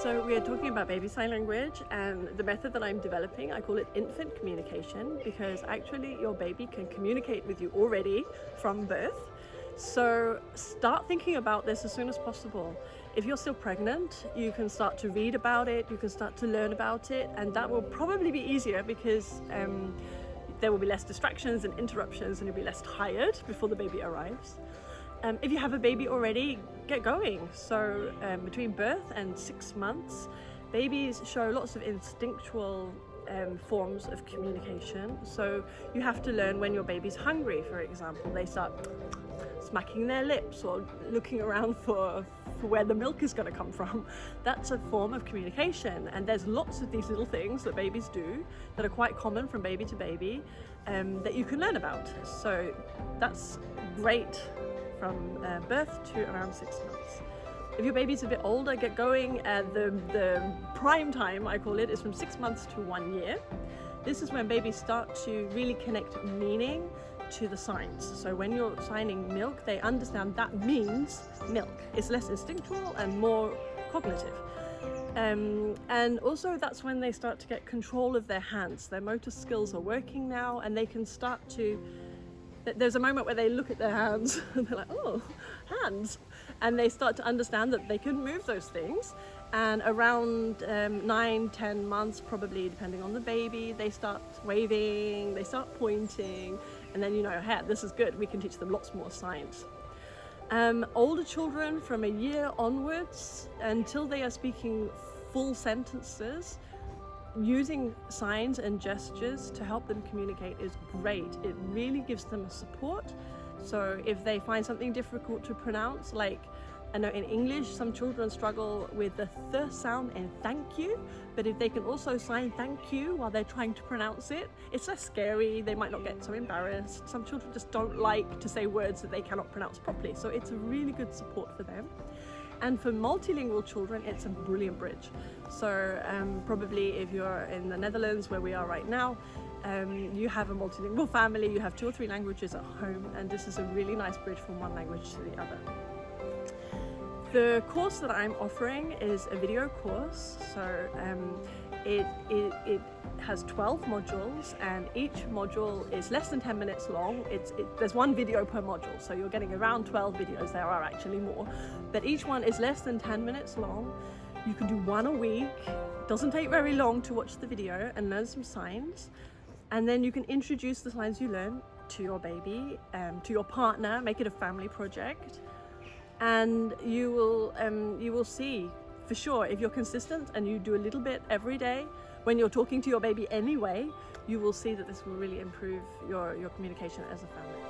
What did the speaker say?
So we are talking about baby sign language, and the method that I'm developing, I call it infant communication, because actually your baby can communicate with you already from birth. So start thinking about this as soon as possible. If you're still pregnant, you can start to read about it, you can start to learn about it, and that will probably be easier because there will be less distractions and interruptions, and you'll be less tired before the baby arrives. If you have a baby already, get going. So between birth and 6 months, babies show lots of instinctual forms of communication. So you have to learn when your baby's hungry, for example. They start smacking their lips or looking around for where the milk is going to come from. That's a form of communication, and there's lots of these little things that babies do that are quite common from baby to baby that you can learn about. So that's great from birth to around 6 months. If your baby's a bit older, get going. The prime time, I call it, is from 6 months to 1 year. This is when babies start to really connect meaning to the signs. So when you're signing milk, they understand that means milk. It's less instinctual and more cognitive. And also that's when they start to get control of their hands. Their motor skills are working now, and they can start to, there's a moment where they look at their hands and they're like, oh, hands. And they start to understand that they can move those things. And around 9-10 months, probably depending on the baby, they start waving, they start pointing, and then you know, hey, this is good, we can teach them lots more signs. Older children from a year onwards, until they are speaking full sentences, using signs and gestures to help them communicate is great. It really gives them a support. So if they find something difficult to pronounce, like I know in English some children struggle with the th sound in thank you, but if they can also sign thank you while they're trying to pronounce it, it's less scary. They might not get so embarrassed. Some children just don't like to say words that they cannot pronounce properly, so it's a really good support for them. And for multilingual children, it's a brilliant bridge. So probably if you're in the Netherlands, where we are right now, you have a multilingual family, you have 2 or 3 languages at home, and this is a really nice bridge from one language to the other. The course that I'm offering is a video course. So it has 12 modules, and each module is less than 10 minutes long. There's 1 video per module, so you're getting around 12 videos. There are actually more, but each one is less than 10 minutes long. You can do 1 a week. It doesn't take very long to watch the video and learn some signs, and then you can introduce the signs you learn to your baby, to your partner, make it a family project, and you will see for sure, if you're consistent and you do a little bit every day when you're talking to your baby anyway, you will see that this will really improve your communication as a family.